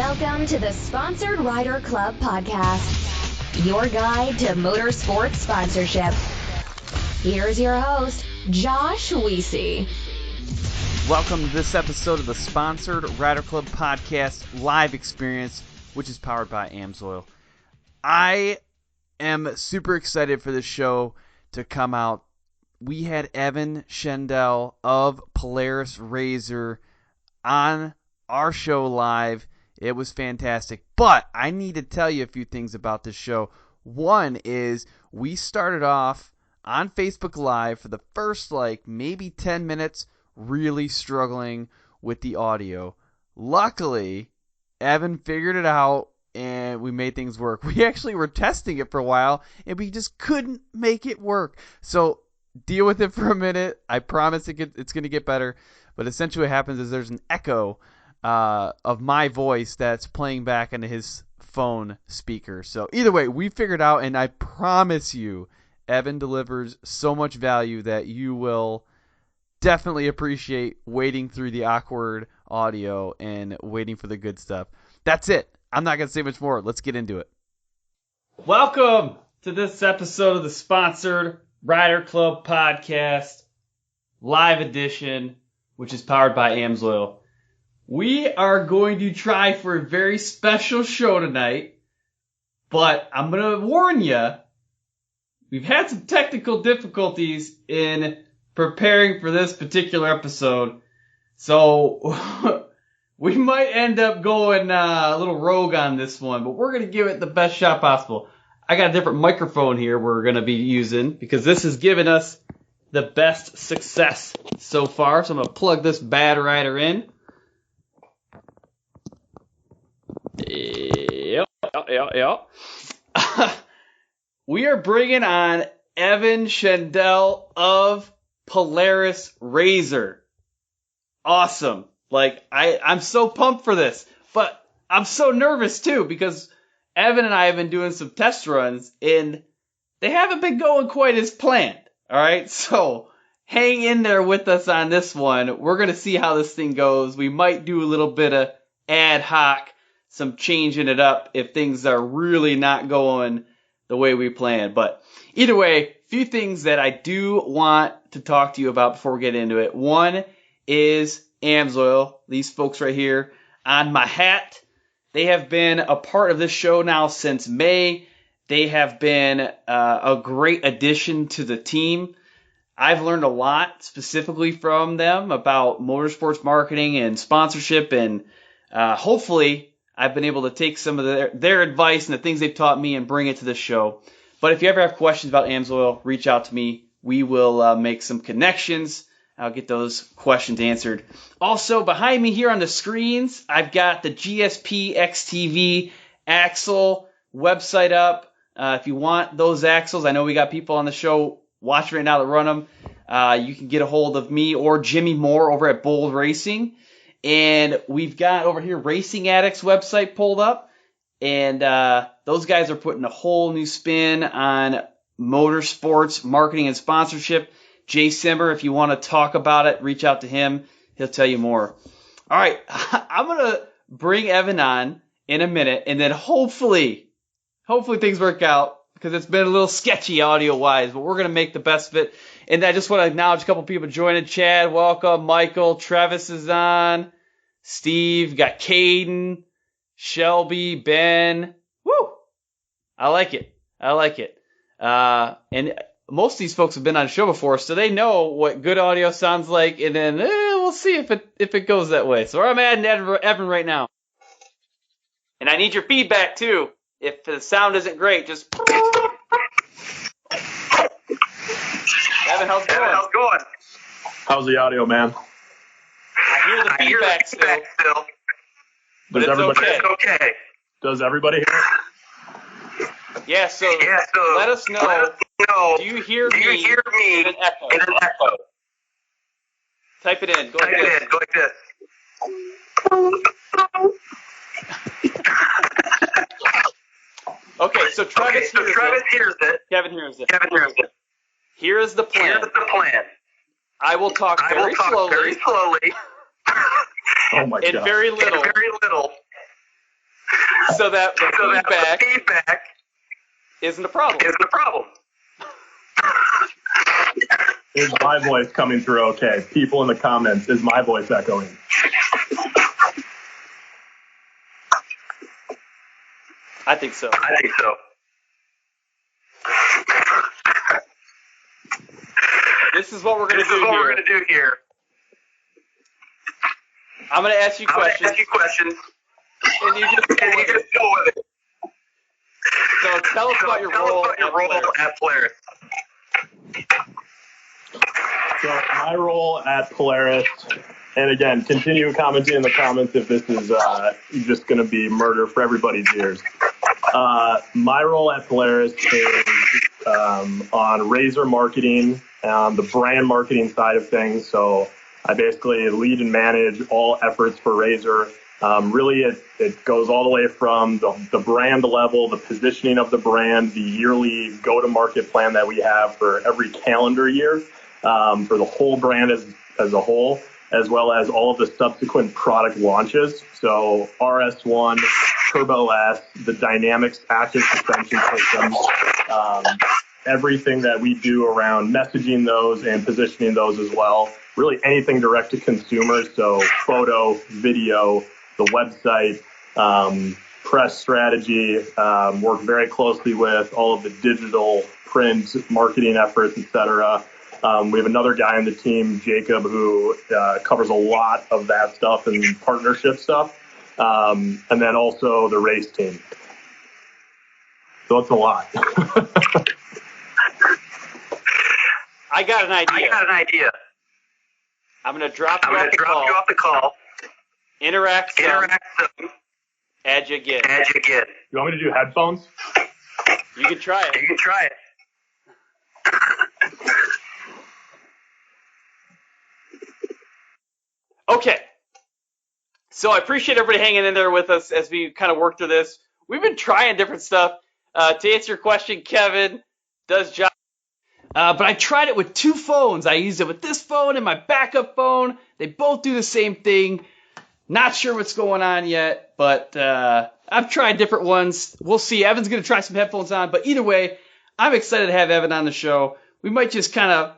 Welcome to the Sponsored Rider Club podcast, your guide to motorsports sponsorship. Here's your host, Josh Weesey. Welcome to this episode of the Sponsored Rider Club podcast live experience, which is powered by AMSOIL. I am super excited for this show to come out. We had Evan Schendel of Polaris RZR on our show live. It was fantastic. But I need to tell you a few things about this show. One is we started off on Facebook Live for the first maybe 10 minutes really struggling with the audio. Luckily, Evan figured it out and we made things work. We actually were testing it for a while and we just couldn't make it work. So deal with it for a minute. I promise it's going to get better. But essentially what happens is there's an echo of my voice that's playing back into his phone speaker. So either way, we figured out, and I promise you, Evan delivers so much value that you will definitely appreciate waiting through the awkward audio and waiting for the good stuff. That's it. I'm not going to say much more. Let's get into it. Welcome to this episode of the Sponsored Rider Club podcast, live edition, which is powered by AMSOIL. We are going to try for a very special show tonight, but I'm going to warn you, we've had some technical difficulties in preparing for this particular episode, so we might end up going a little rogue on this one, but we're going to give it the best shot possible. I got a different microphone here we're going to be using because this has given us the best success so far, so I'm going to plug this bad rider in. Yep. We are bringing on Evan Schendel of Polaris RZR. Awesome. I'm so pumped for this, but I'm so nervous too because Evan and I have been doing some test runs and they haven't been going quite as planned. All right. So hang in there with us on this one. We're going to see how this thing goes. We might do a little bit of ad hoc, some changing it up if things are really not going the way we planned. But either way, a few things that I do want to talk to you about before we get into it. One is AMSOIL, these folks right here on my hat. They have been a part of this show now since May. They have been a great addition to the team. I've learned a lot specifically from them about motorsports marketing and sponsorship, and hopefully I've been able to take some of their advice and the things they've taught me and bring it to the show. But if you ever have questions about AMSOIL, reach out to me. We will make some connections. I'll get those questions answered. Also, behind me here on the screens, I've got the GSP XTV axle website up. If you want those axles, I know we got people on the show watching right now that run them. You can get a hold of me or Jimmy Moore over at Bold Racing. And we've got over here Racing Addix website pulled up. And those guys are putting a whole new spin on motorsports, marketing, and sponsorship. Jay Simmer, if you want to talk about it, reach out to him. He'll tell you more. All right, I'm going to bring Evan on in a minute. And then hopefully things work out because it's been a little sketchy audio-wise. But we're going to make the best of it. And I just want to acknowledge a couple people joining. Chad, welcome. Michael, Travis is on. Steve, got Caden, Shelby, Ben. Woo! I like it. And most of these folks have been on the show before, so they know what good audio sounds like. And then we'll see if it goes that way. So I'm adding Evan right now. And I need your feedback too. If the sound isn't great, just... Evan, how's it going? How's the audio, man? I hear the feedback still. But it's okay. Does everybody hear? Yeah, so let us know. Do you hear me in an echo? Type it in. Go like this. Okay, so Travis hears it. Kevin hears it. Here is the plan. I will talk very slowly. Oh my God. Very little. so that the feedback isn't a problem. Is my voice coming through okay? People in the comments, is my voice echoing? I think so. This is what we're going to do here. I'm going to ask you questions. And you just go with it. So tell us about your role at Polaris. So my role at Polaris, and again, continue commenting in the comments if this is just going to be murder for everybody's ears. My role at Polaris is on RZR marketing, the brand marketing side of things. So I basically lead and manage all efforts for RZR. Really, it goes all the way from the brand level, the positioning of the brand, the yearly go-to-market plan that we have for every calendar year for the whole brand as a whole, as well as all of the subsequent product launches. So RS1, Turbo S, the Dynamics active suspension system, everything that we do around messaging those and positioning those as well. Really anything direct to consumers, so photo, video, the website, press strategy, work very closely with all of the digital, print, marketing efforts, etc. We have another guy on the team, Jacob, who covers a lot of that stuff and partnership stuff, and then also the race team. So it's a lot. I got an idea. I'm going to drop you off the call. Interact some. Add you again. You want me to do headphones? You can try it. Okay. So I appreciate everybody hanging in there with us as we kind of work through this. We've been trying different stuff. To answer your question, Kevin, does Josh? But I tried it with two phones. I used it with this phone and my backup phone. They both do the same thing. Not sure what's going on yet, but I've tried different ones. We'll see. Evan's going to try some headphones on, but either way, I'm excited to have Evan on the show. We might just kind of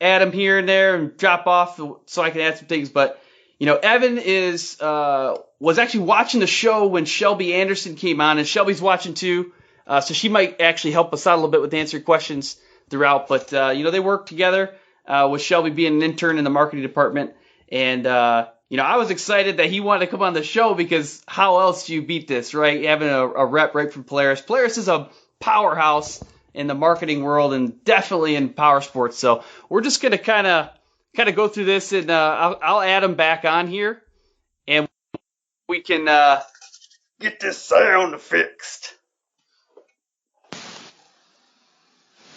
add him here and there and drop off so I can add some things. But Evan was actually watching the show when Shelby Anderson came on, and Shelby's watching too, so she might actually help us out a little bit with answering questions throughout. But they work together with Shelby being an intern in the marketing department, and I was excited that he wanted to come on the show because how else do you beat this, right? Having a rep right from Polaris. Polaris is a powerhouse in the marketing world and definitely in power sports. So we're just going to kind of go through this, and I'll add him back on here, and we can get this sound fixed.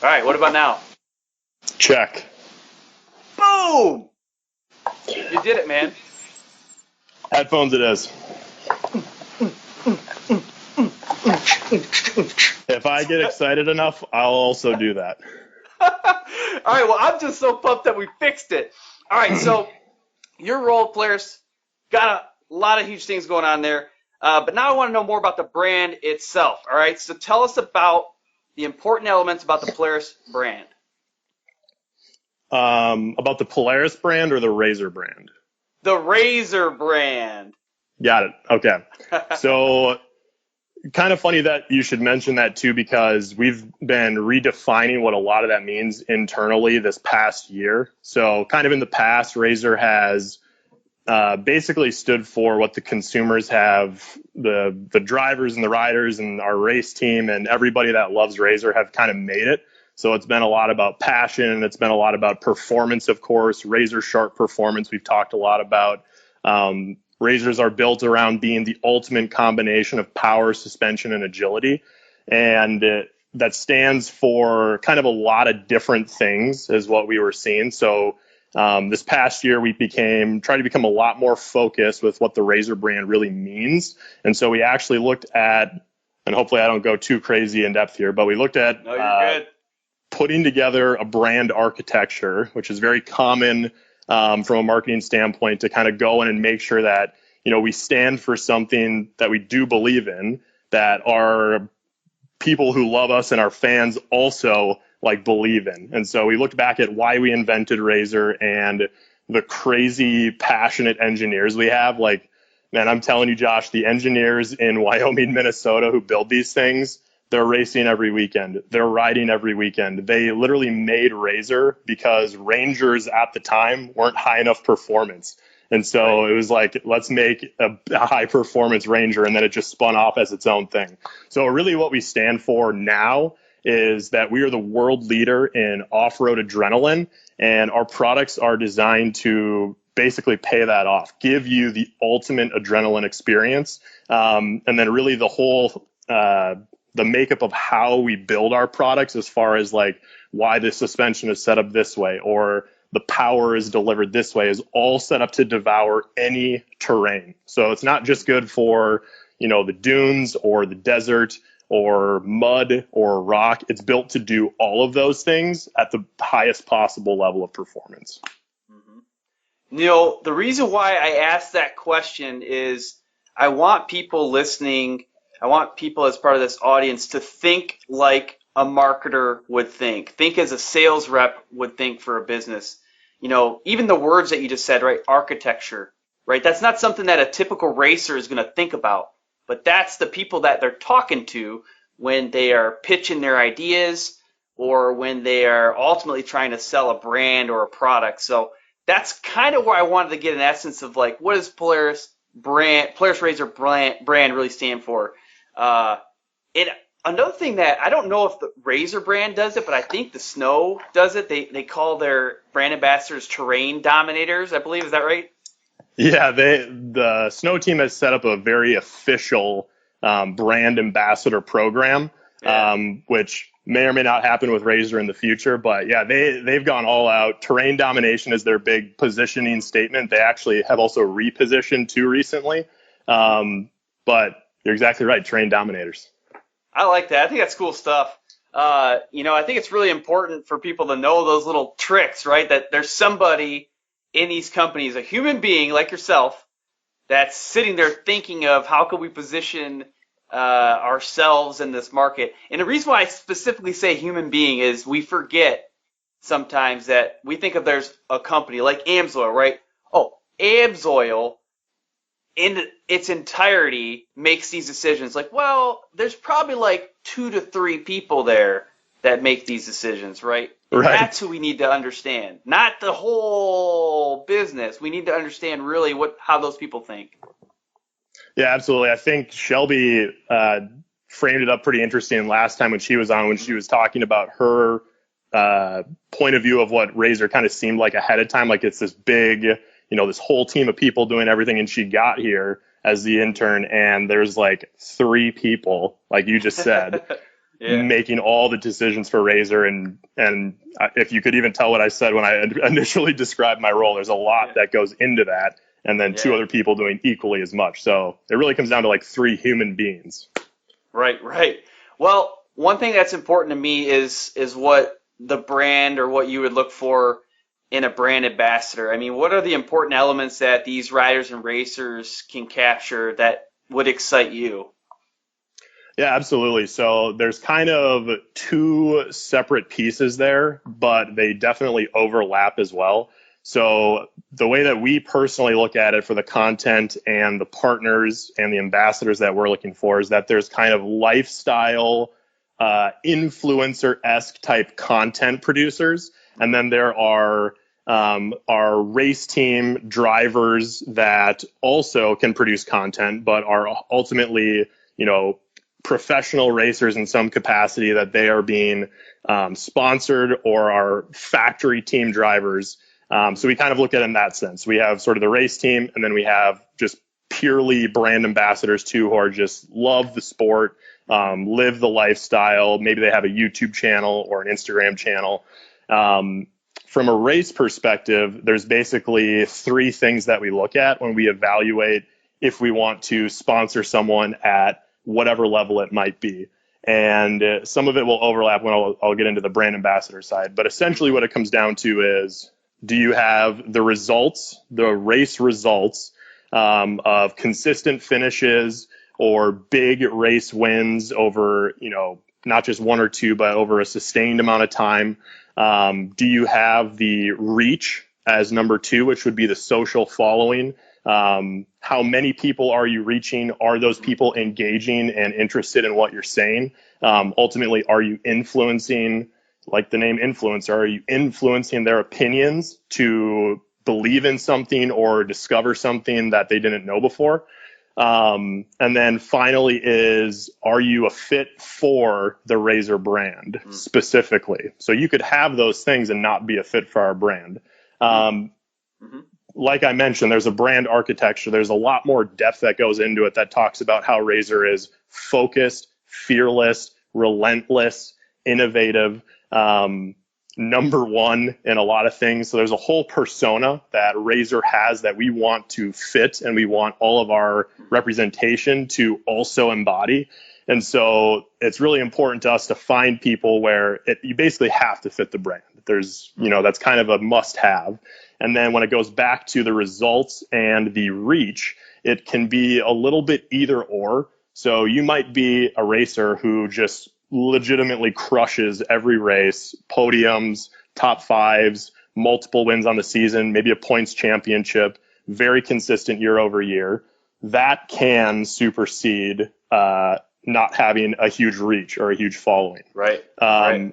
All right, what about now? Check. Boom! You did it, man. Headphones it is. If I get excited enough, I'll also do that. All right, well, I'm just so pumped that we fixed it. All right, so your role, Polaris, got a lot of huge things going on there. But now I want to know more about the brand itself. All right, so tell us about the important elements about the Polaris brand. About the Polaris brand or the RZR brand? The RZR brand. Got it. Okay. So kind of funny that you should mention that too, because we've been redefining what a lot of that means internally this past year. So kind of in the past, RZR has basically stood for what the consumers have, the drivers and the riders and our race team and everybody that loves RZR have kind of made it. So it's been a lot about passion, and it's been a lot about performance, of course, razor sharp performance. We've talked a lot about RZRs are built around being the ultimate combination of power, suspension, and agility. And that stands for kind of a lot of different things is what we were seeing. So this past year, we tried to become a lot more focused with what the RZR brand really means. And so we actually looked at, and hopefully I don't go too crazy in depth here, but we looked at No, you're good. Putting together a brand architecture, which is very common from a marketing standpoint, to kind of go in and make sure that we stand for something that we do believe in, that our people who love us and our fans also like believe in. And so we looked back at why we invented RZR and the crazy passionate engineers we have. Like, man, I'm telling you, Josh, the engineers in Wyoming, Minnesota who build these things, they're racing every weekend. They're riding every weekend. They literally made RZR because Rangers at the time weren't high enough performance. And so it was like, let's make a high performance Ranger, and then it just spun off as its own thing. So really what we stand for now is that we are the world leader in off-road adrenaline, and our products are designed to basically pay that off, give you the ultimate adrenaline experience. And then really the whole, the makeup of how we build our products, as far as like why the suspension is set up this way or the power is delivered this way, is all set up to devour any terrain. So it's not just good for, the dunes or the desert or mud or rock. It's built to do all of those things at the highest possible level of performance. Neil, the reason why I asked that question is I want people listening, I want people as part of this audience to think like a marketer would think as a sales rep would think for a business. Even the words that you just said, right? Architecture, right? That's not something that a typical racer is going to think about, but that's the people that they're talking to when they are pitching their ideas or when they are ultimately trying to sell a brand or a product. So that's kind of where I wanted to get an essence of like, what does Polaris RZR brand really stand for? And another thing that I don't know if the RZR brand does it, but I think the Snow does it. They call their brand ambassadors terrain dominators, I believe. Is that right? Yeah, the Snow team has set up a very official brand ambassador program, which may or may not happen with RZR in the future. But yeah, they've gone all out. Terrain domination is their big positioning statement. They actually have also repositioned too recently. But you're exactly right, terrain dominators. I like that. I think that's cool stuff. I think it's really important for people to know those little tricks, right? That there's somebody in these companies, a human being like yourself, that's sitting there thinking of how can we position ourselves in this market. And the reason why I specifically say human being is we forget sometimes that we think of there's a company like AMSOIL, right? Oh, AMSOIL in its entirety makes these decisions. Like, well, there's probably like 2 to 3 people there that make these decisions, right? And Right. That's who we need to understand, not the whole business. We need to understand really how those people think. Yeah, absolutely. I think Shelby framed it up pretty interesting last time when she was on, when she was talking about her point of view of what RZR kind of seemed like ahead of time. Like it's this big, this whole team of people doing everything. And she got here as the intern and there's like 3 people, like you just said, making all the decisions for RZR. And if you could even tell what I said when I initially described my role, there's a lot that goes into that. And then 2 other people doing equally as much. So it really comes down to like 3 human beings. Right. Well, one thing that's important to me is what the brand or what you would look for in a brand ambassador. I mean, what are the important elements that these riders and racers can capture that would excite you? Yeah, absolutely. So there's kind of 2 separate pieces there, but they definitely overlap as well. So the way that we personally look at it for the content and the partners and the ambassadors that we're looking for is that there's kind of lifestyle, influencer-esque type content producers. And then there are our race team drivers that also can produce content, but are ultimately, professional racers in some capacity, that they are being sponsored, or are factory team drivers. So we kind of look at it in that sense. We have sort of the race team, and then we have just purely brand ambassadors too, who are just love the sport, live the lifestyle. Maybe they have a YouTube channel or an Instagram channel. From a race perspective, there's basically 3 things that we look at when we evaluate if we want to sponsor someone at whatever level it might be. And some of it will overlap when I'll get into the brand ambassador side. But essentially what it comes down to is, do you have the results, the race results, of consistent finishes or big race wins over, not just one or two, but over a sustained amount of time? Do you have the reach as number two, which would be the social following? How many people are you reaching? Are those people engaging and interested in what you're saying? Ultimately, are you influencing, like the name influencer, are you influencing their opinions to believe in something or discover something that they didn't know before? And then finally are you a fit for the RZR brand specifically? So you could have those things and not be a fit for our brand. Like I mentioned, there's a brand architecture. There's a lot more depth that goes into it that talks about how RZR is focused, fearless, relentless, innovative, number one in a lot of things. So there's a whole persona that RZR has that we want to fit, and we want all of our representation to also embody. And so it's really important to us to find people where you basically have to fit the brand. There's, that's kind of a must have. And then when it goes back to the results and the reach, it can be a little bit either or. So you might be a racer who just legitimately crushes every race, podiums, top fives, multiple wins on the season, maybe a points championship, very consistent year over year. That can supersede not having a huge reach or a huge following. Right.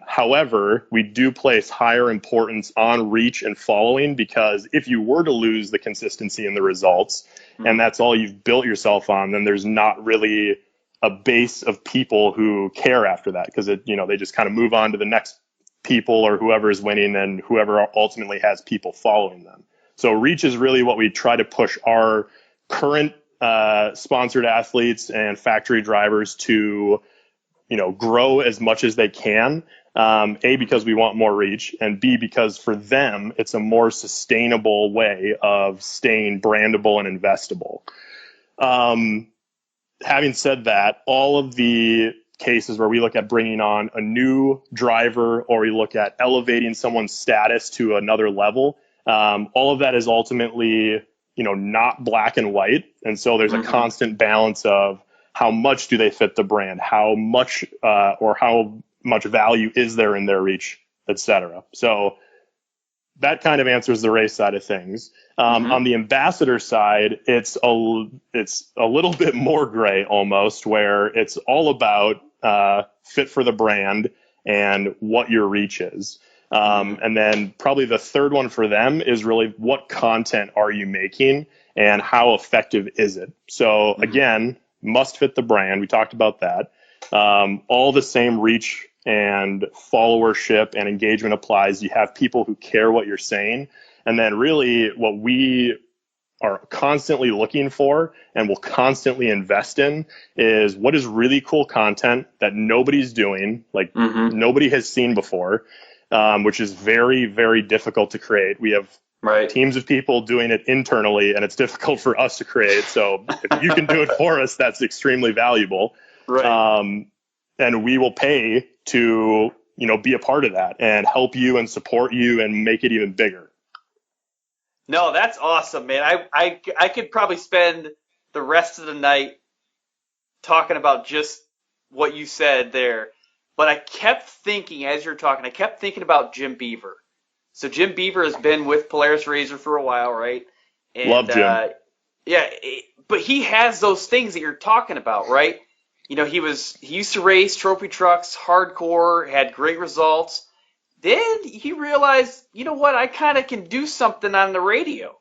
However, we do place higher importance on reach and following, because if you were to lose the consistency in the results and that's all you've built yourself on, then there's not really a base of people who care after that, because they just kind of move on to the next people or whoever is winning and whoever ultimately has people following them. So reach is really what we try to push our current sponsored athletes and factory drivers to, grow as much as they can. A, because we want more reach, and B, because for them, it's a more sustainable way of staying brandable and investable. Having said that, all of the cases where we look at bringing on a new driver or we look at elevating someone's status to another level, all of that is ultimately not black and white. And so there's a constant balance of how much do they fit the brand, how much value is there in their reach, etc. So that kind of answers the race side of things. On the ambassador side, it's a little bit more gray almost, where it's all about fit for the brand and what your reach is. And then probably the third one for them is really what content are you making and how effective is it? So again, must fit the brand. We talked about that. All the same reach and followership and engagement applies. You have people who care what you're saying. And then really what we are constantly looking for and will constantly invest in is what is really cool content that nobody's doing, like nobody has seen before. Which is very, very difficult to create. We have teams of people doing it internally, and it's difficult for us to create. So if you can do it for us, that's extremely valuable. Right. And we will pay to, be a part of that and help you and support you and make it even bigger. No, that's awesome, man. I could probably spend the rest of the night talking about just what you said there. But I kept thinking, as you're talking, about Jim Beaver. So Jim Beaver has been with Polaris RZR for a while, right? And, love Jim. But he has those things that you're talking about, right? He used to race trophy trucks, hardcore, had great results. Then he realized, I kind of can do something on the radio.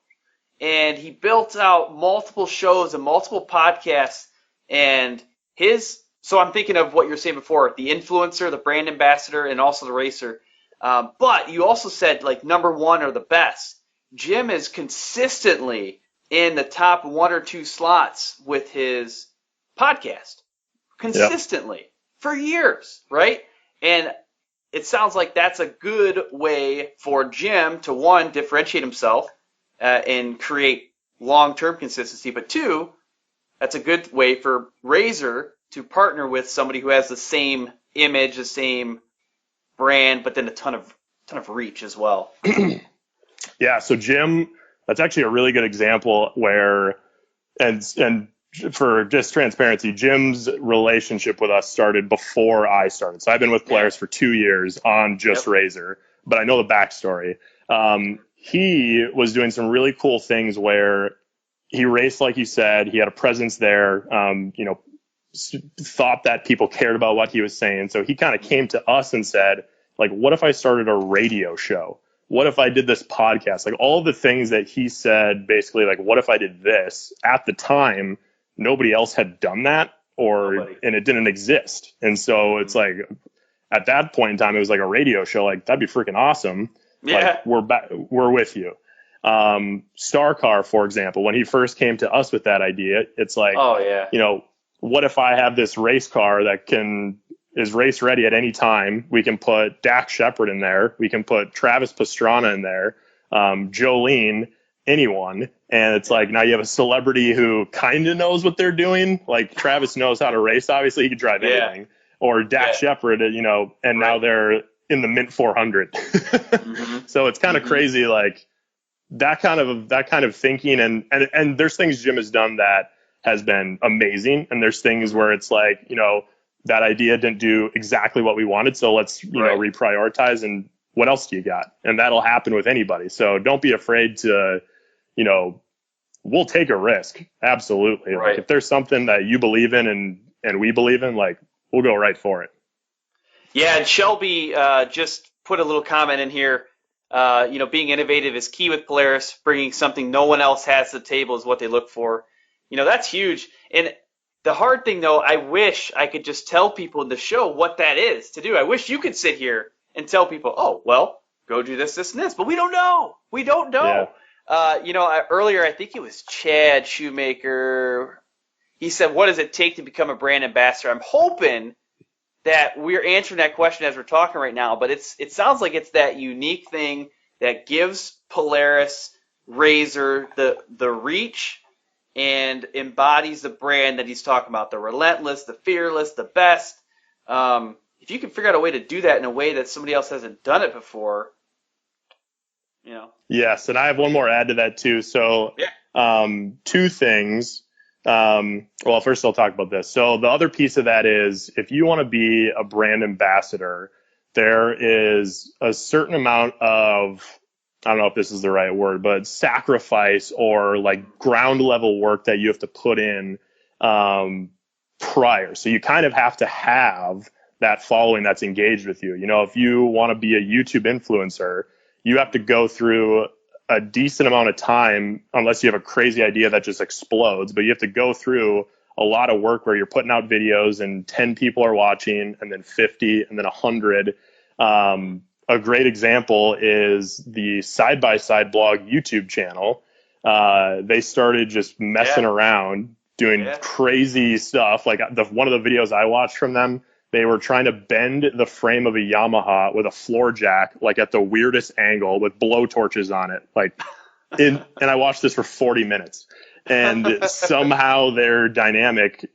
And he built out multiple shows and multiple podcasts, and so I'm thinking of what you were saying before, the influencer, the brand ambassador, and also the racer. But you also said, number one or the best. Jim is consistently in the top one or two slots with his podcast. Consistently. For years, right? And it sounds like that's a good way for Jim to, one, differentiate himself and create long-term consistency. But two, that's a good way for RZR to partner with somebody who has the same image, the same brand, but then a ton of reach as well. Yeah, so Jim, that's actually a really good example where and for just transparency, Jim's relationship with us started before I started. So I've been with Polaris for 2 years on just RZR, but I know the backstory. He was doing some really cool things where he raced, like you said, he had a presence there, thought that people cared about what he was saying. So he kind of came to us and said, like, what if I started a radio show? What if I did this podcast? Like all the things that he said, basically, like, what if I did this? At the time, nobody else had done that, and it didn't exist. And so it's like, at that point in time, it was like a radio show. Like, that'd be freaking awesome. Yeah. Like, we're with you. Star Car, for example, when he first came to us with that idea, it's like, what if I have this race car that is race ready at any time? We can put Dax Shepard in there. We can put Travis Pastrana in there, Jolene, anyone. And it's like, now you have a celebrity who kind of knows what they're doing. Like Travis knows how to race. Obviously he could drive anything, or Dax Shepard, and now they're in the Mint 400. So it's kind of crazy. Like that kind of thinking. And there's things Jim has done that has been amazing. And there's things where it's like, that idea didn't do exactly what we wanted. So let's, reprioritize, and what else do you got? And that'll happen with anybody. So don't be afraid to, we'll take a risk. Absolutely. Right. Like if there's something that you believe in and we believe in, like we'll go right for it. Yeah. And Shelby just put a little comment in here. Being innovative is key with Polaris. Bringing something no one else has to the table is what they look for. That's huge. And the hard thing, though, I wish I could just tell people in the show what that is to do. I wish you could sit here and tell people, oh, well, go do this, this, and this. But we don't know. We don't know. Yeah. Earlier, I think it was Chad Shoemaker. He said, what does it take to become a brand ambassador? I'm hoping that we're answering that question as we're talking right now. But it sounds like it's that unique thing that gives Polaris RZR the reach and embodies the brand that he's talking about, the relentless, the fearless, the best. If you can figure out a way to do that in a way that somebody else hasn't done it before, Yes, and I have one more add to that too. So two things. Well, first I'll talk about this. So the other piece of that is if you want to be a brand ambassador, there is a certain amount of, I don't know if this is the right word, but sacrifice or like ground level work that you have to put in prior. So you kind of have to have that following that's engaged with you. If you want to be a YouTube influencer, you have to go through a decent amount of time, unless you have a crazy idea that just explodes, but you have to go through a lot of work where you're putting out videos and 10 people are watching, and then 50, and then 100. A great example is the Side by Side blog YouTube channel. They started just messing around, doing crazy stuff. Like one of the videos I watched from them, they were trying to bend the frame of a Yamaha with a floor jack, like at the weirdest angle with blow torches on it. And I watched this for 40 minutes. And somehow their dynamic,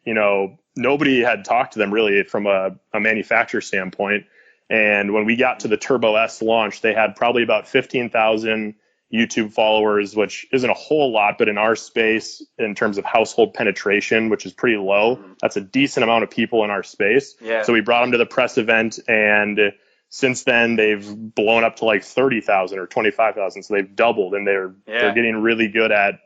nobody had talked to them really from a manufacturer standpoint. And when we got to the Turbo S launch, they had probably about 15,000 YouTube followers, which isn't a whole lot, but in our space, in terms of household penetration, which is pretty low, that's a decent amount of people in our space. Yeah. So we brought them to the press event, and since then they've blown up to like 30,000 or 25,000. So they've doubled, and they're getting really good at,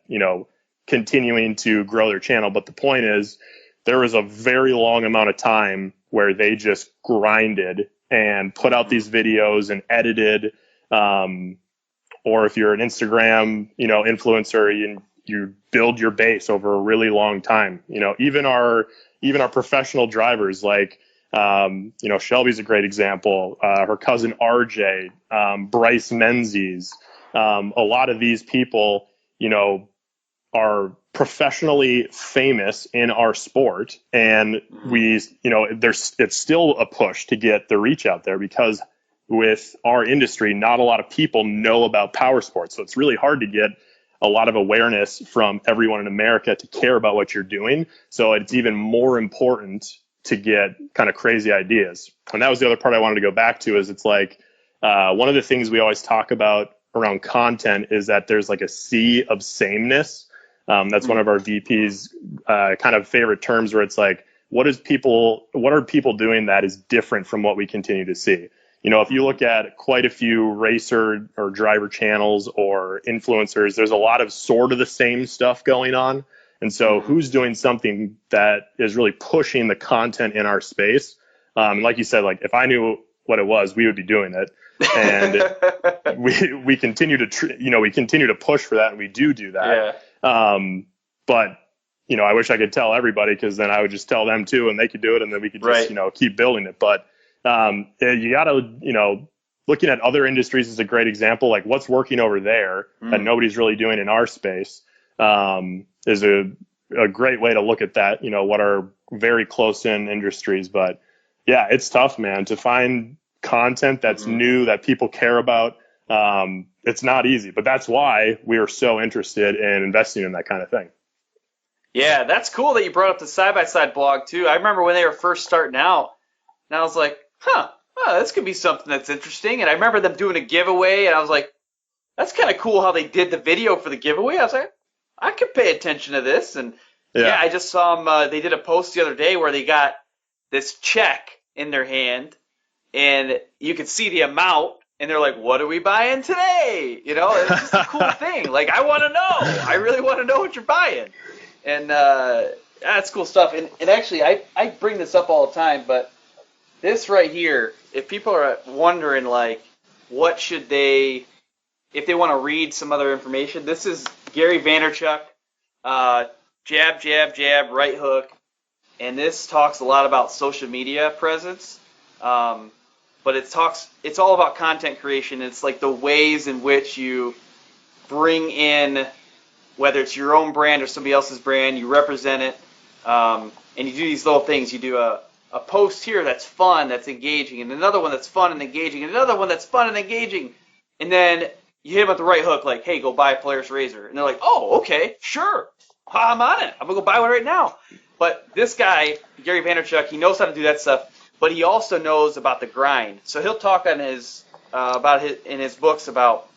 continuing to grow their channel. But the point is, there was a very long amount of time where they just grinded and put out these videos and edited, or if you're an Instagram, influencer, you build your base over a really long time. Even our professional drivers, like, Shelby's a great example. Her cousin RJ, Bryce Menzies, a lot of these people, are professionally famous in our sport, and it's still a push to get the reach out there, because with our industry, not a lot of people know about power sports. So it's really hard to get a lot of awareness from everyone in America to care about what you're doing. So it's even more important to get kind of crazy ideas. And that was the other part I wanted to go back to, is it's like, one of the things we always talk about around content is that there's like a sea of sameness. That's one of our VP's kind of favorite terms, where it's like, what are people doing that is different from what we continue to see? You know, if you look at quite a few racer or driver channels or influencers, there's a lot of sort of the same stuff going on. And so who's doing something that is really pushing the content in our space? Like you said, like if I knew what it was, we would be doing it. And we continue to, we continue to push for that, and we do that. Yeah. But, I wish I could tell everybody, because then I would just tell them too, and they could do it, and then we could just, keep building it. But you got to, looking at other industries is a great example. Like what's working over there that nobody's really doing in our space is a great way to look at that, what are very close in industries. But yeah, it's tough, man, to find content that's new, that people care about. It's not easy, but that's why we are so interested in investing in that kind of thing. Yeah, that's cool that you brought up the side-by-side blog too. I remember when they were first starting out, and I was like, this could be something that's interesting. And I remember them doing a giveaway, and I was like, that's kind of cool how they did the video for the giveaway. I was like, I could pay attention to this. And yeah, I just saw them. They did a post the other day where they got this check in their hand, and you could see the amount, and they're like, what are we buying today? It's just a cool thing. Like, I want to know. I really want to know what you're buying. And that's cool stuff. And actually, I bring this up all the time, but this right here, if people are wondering, like, what should they, if they want to read some other information, this is Gary Vaynerchuk, jab, jab, jab, right hook. And this talks a lot about social media presence. But it's all about content creation. It's like the ways in which you bring in, whether it's your own brand or somebody else's brand, you represent it, and you do these little things. You do a post here that's fun, that's engaging, and another one that's fun and engaging, and another one that's fun and engaging, and then you hit them with the right hook, like, hey, go buy a Polaris RZR. And they're like, oh, okay, sure, I'm on it. I'm going to go buy one right now. But this guy, Gary Vaynerchuk, he knows how to do that stuff, but he also knows about the grind. So he'll talk on in his books about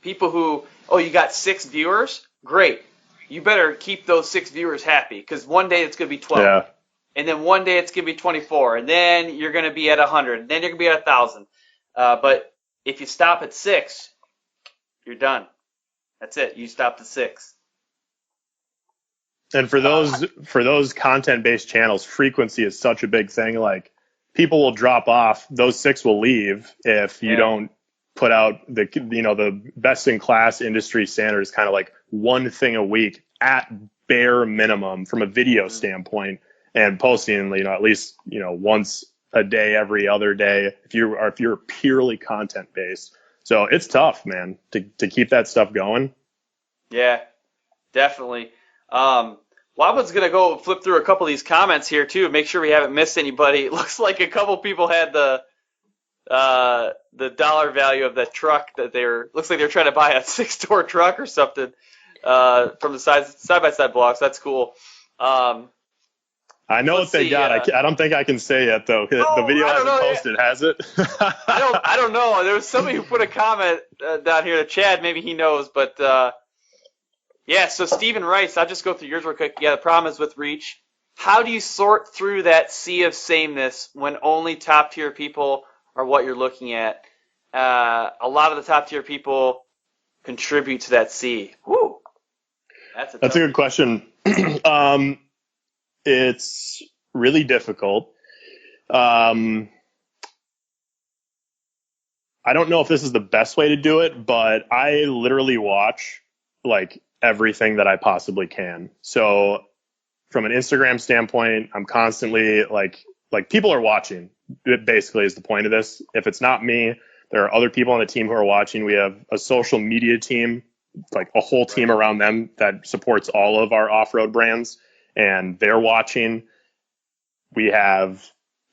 people who, you got 6 viewers? Great. You better keep those 6 viewers happy, because one day it's going to be 12. Yeah. And then one day it's going to be 24. And then you're going to be at 100. And then you're going to be at 1,000. But if you stop at 6, you're done. That's it. You stopped at 6. And for those content-based channels, frequency is such a big thing. Like, people will drop off. Those 6 will leave if you don't put out the best in class industry standards, kind of like one thing a week at bare minimum from a video standpoint, and posting, at least, once a day, every other day, if you're purely content based. So it's tough, man, to keep that stuff going. Yeah, definitely. Well, I was going to go flip through a couple of these comments here too, make sure we haven't missed anybody. It looks like a couple people had the dollar value of that truck that looks like they're trying to buy a 6-door truck or something from the side-by-side blocks. That's cool. I know what they got. I don't think I can say yet, though. The video hasn't posted, has it? I don't know. There was somebody who put a comment down here. Chad, maybe he knows. But, so Stephen Rice, I'll just go through yours real quick. Yeah, the problem is with reach. How do you sort through that sea of sameness when only top-tier people are what you're looking at? A lot of the top-tier people contribute to that sea. Woo! That's a good question. It's really difficult. I don't know if this is the best way to do it, but I literally watch like everything that I possibly can. So from an Instagram standpoint, I'm constantly like people are watching. It basically is the point of this. If it's not me, there are other people on the team who are watching. We have a social media team, like a whole team around them that supports all of our off-road brands, and they're watching. We have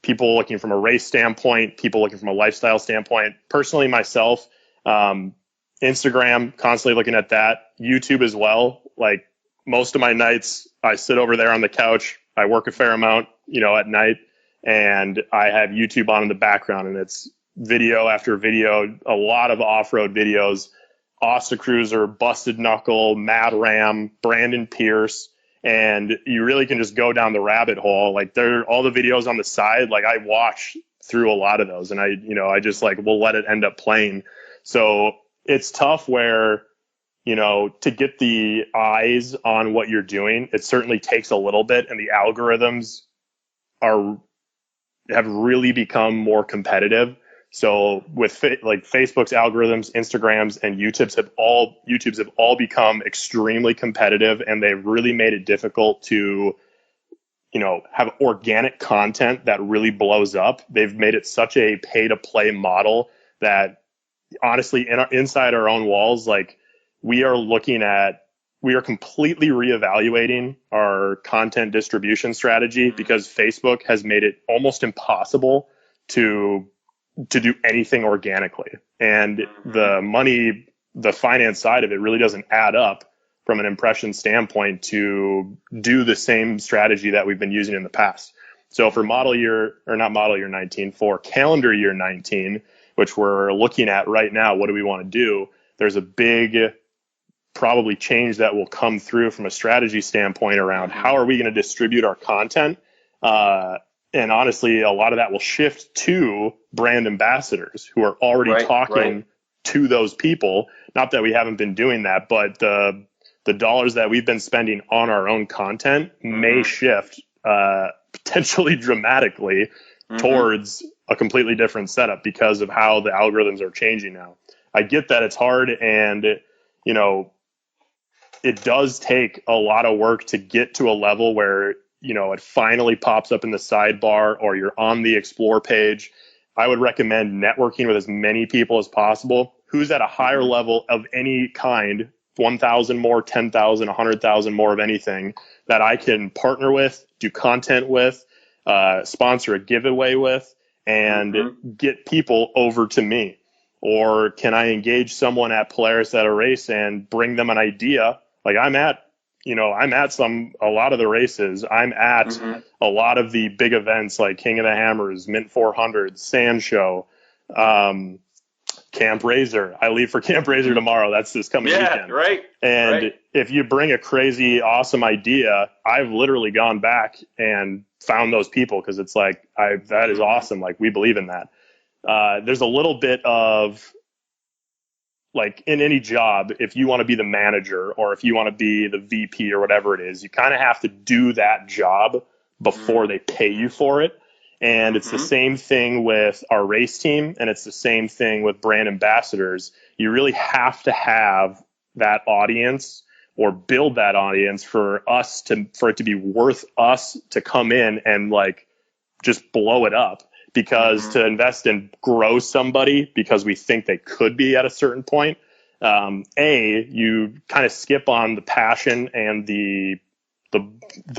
people looking from a race standpoint, people looking from a lifestyle standpoint. Personally, myself, Instagram, constantly looking at that. YouTube as well. Like most of my nights, I sit over there on the couch. I work a fair amount, at night, and I have YouTube on in the background, and it's video after video, a lot of off-road videos. Asta Cruiser, Busted Knuckle, Mad Ram, Brandon Pierce, and you really can just go down the rabbit hole. Like all the videos on the side, like I watch through a lot of those, and I just like will let it end up playing. So it's tough where, to get the eyes on what you're doing, it certainly takes a little bit, and the algorithms have really become more competitive. So with like Facebook's algorithms, Instagrams, and YouTube's have all become extremely competitive, and they've really made it difficult to, have organic content that really blows up. They've made it such a pay to play model that honestly, inside our own walls, like we are completely reevaluating our content distribution strategy because Facebook has made it almost impossible to do anything organically. And the finance side of it really doesn't add up from an impression standpoint to do the same strategy that we've been using in the past. So for for calendar year 19, which we're looking at right now, what do we want to do? There's a big probably change that will come through from a strategy standpoint around how are we going to distribute our content. And honestly, a lot of that will shift to brand ambassadors who are already talking to those people. Not that we haven't been doing that, but the dollars that we've been spending on our own content may shift potentially dramatically towards a completely different setup because of how the algorithms are changing now. I get that it's hard, and it does take a lot of work to get to a level where it finally pops up in the sidebar or you're on the explore page. I would recommend networking with as many people as possible who's at a higher level of any kind, 1,000 more, 10,000, 100,000 more of anything that I can partner with, do content with, sponsor a giveaway with, and get people over to me. Or can I engage someone at Polaris at a race and bring them an idea? Like I'm at a lot of the races. I'm at a lot of the big events like King of the Hammers, Mint 400, Sand Show, Camp RZR. I leave for Camp RZR tomorrow. That's this coming weekend. And if you bring a crazy, awesome idea, I've literally gone back and found those people because it's like, that is awesome. Like we believe in that. There's a little bit of, like in any job, if you want to be the manager or if you want to be the VP or whatever it is, you kind of have to do that job before they pay you for it. And it's the same thing with our race team, and it's the same thing with brand ambassadors. You really have to have that audience or build that audience for it to be worth us to come in and like just blow it up. Because to invest and grow somebody because we think they could be at a certain point, you kind of skip on the passion and the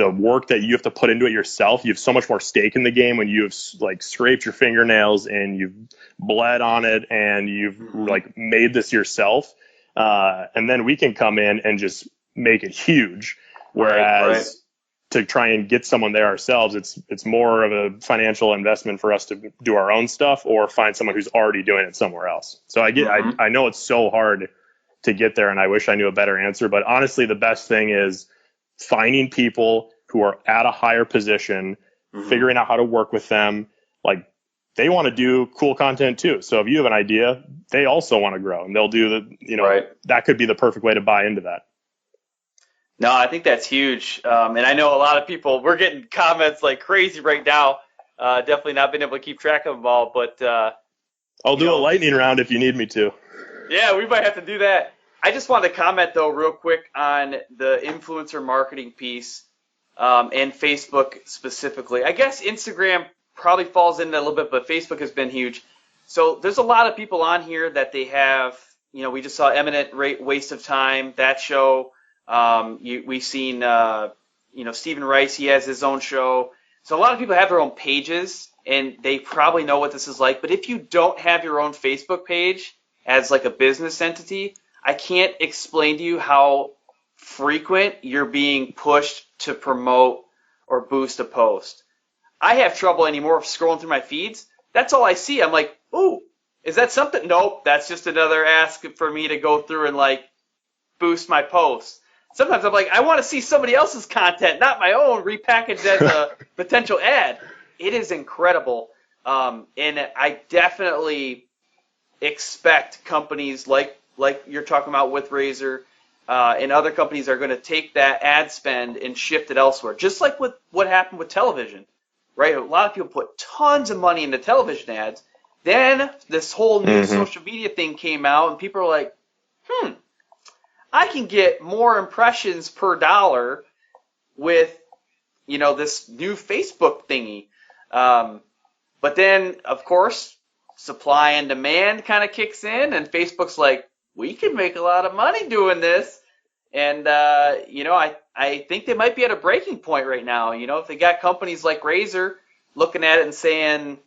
work that you have to put into it yourself. You have so much more stake in the game when you have like scraped your fingernails and you've bled on it and you've like made this yourself. And then we can come in and just make it huge. Whereas to try and get someone there ourselves, it's more of a financial investment for us to do our own stuff or find someone who's already doing it somewhere else. So I know it's so hard to get there, and I wish I knew a better answer. But honestly, the best thing is finding people who are at a higher position, figuring out how to work with them. Like they want to do cool content too. So if you have an idea, they also want to grow, and they'll do that could be the perfect way to buy into that. No, I think that's huge. And I know a lot of people, we're getting comments like crazy right now. Definitely not been able to keep track of them all, but I'll do a lightning round if you need me to. Yeah, we might have to do that. I just wanted to comment though real quick on the influencer marketing piece and Facebook specifically. I guess Instagram probably falls into a little bit, but Facebook has been huge. So there's a lot of people on here that they have, we just saw Eminent Waste of Time, that show. We've seen, Stephen Rice, he has his own show. So a lot of people have their own pages and they probably know what this is like. But if you don't have your own Facebook page as like a business entity, I can't explain to you how frequent you're being pushed to promote or boost a post. I have trouble anymore scrolling through my feeds. That's all I see. I'm like, ooh, Is that something? Nope, that's just another ask for me to go through and like boost my posts. Sometimes I'm like, I want to see somebody else's content, not my own, repackaged as a potential ad. It is incredible. And I definitely expect companies like you're talking about with RZR and other companies are going to take that ad spend and shift it elsewhere. Just like with what happened with television, right? A lot of people put tons of money into television ads. Then this whole new social media thing came out, and people are like, I can get more impressions per dollar with, this new Facebook thingy. But then, of course, supply and demand kind of kicks in, and Facebook's like, we can make a lot of money doing this. And, I think they might be at a breaking point right now. If they got companies like RZR looking at it and saying,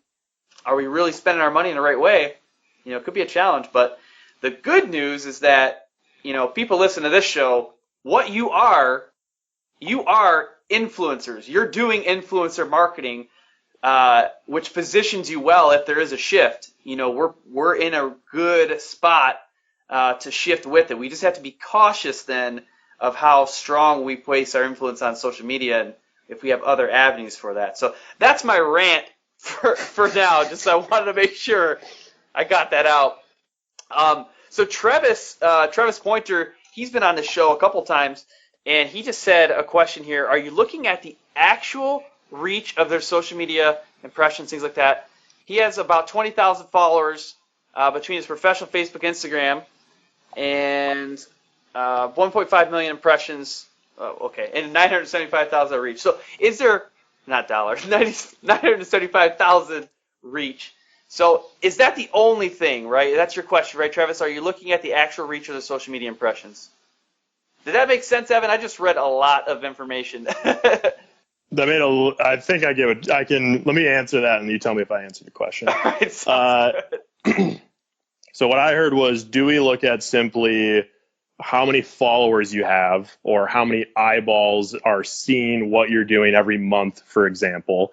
are we really spending our money in the right way? It could be a challenge. But the good news is that, people listen to this show, what you are influencers. You're doing influencer marketing, which positions you well if there is a shift. We're in a good spot to shift with it. We just have to be cautious then of how strong we place our influence on social media and if we have other avenues for that. So that's my rant for now. Just I wanted to make sure I got that out. So Travis Pointer, he's been on the show a couple times, and he just said a question here. Are you looking at the actual reach of their social media impressions, things like that? He has about 20,000 followers between his professional Facebook, Instagram, and 1.5 million impressions. Oh, okay, and 975,000 reach. So is there, not dollars, 975,000 reach. So is that the only thing, right? That's your question, right, Travis? Are you looking at the actual reach of the social media impressions? Did that make sense, Evan? I just read a lot of information. I think I get it. Let me answer that and you tell me if I answered the question. All right, sounds good. So what I heard was, do we look at simply how many followers you have or how many eyeballs are seeing what you're doing every month, for example?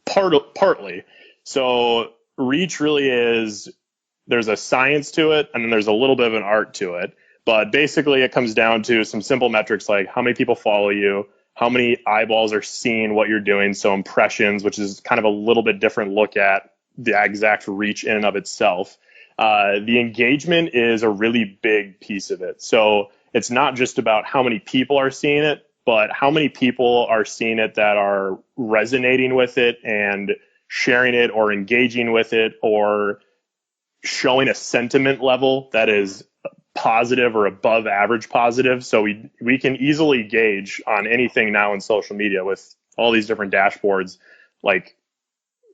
Partly. So reach really is, there's a science to it and then there's a little bit of an art to it. But basically it comes down to some simple metrics like how many people follow you, how many eyeballs are seeing what you're doing. So impressions, which is kind of a little bit different look at the exact reach in and of itself. The engagement is a really big piece of it. So it's not just about how many people are seeing it, but how many people are seeing it that are resonating with it and sharing it or engaging with it or showing a sentiment level that is positive or above average positive. So we can easily gauge on anything now in social media with all these different dashboards, like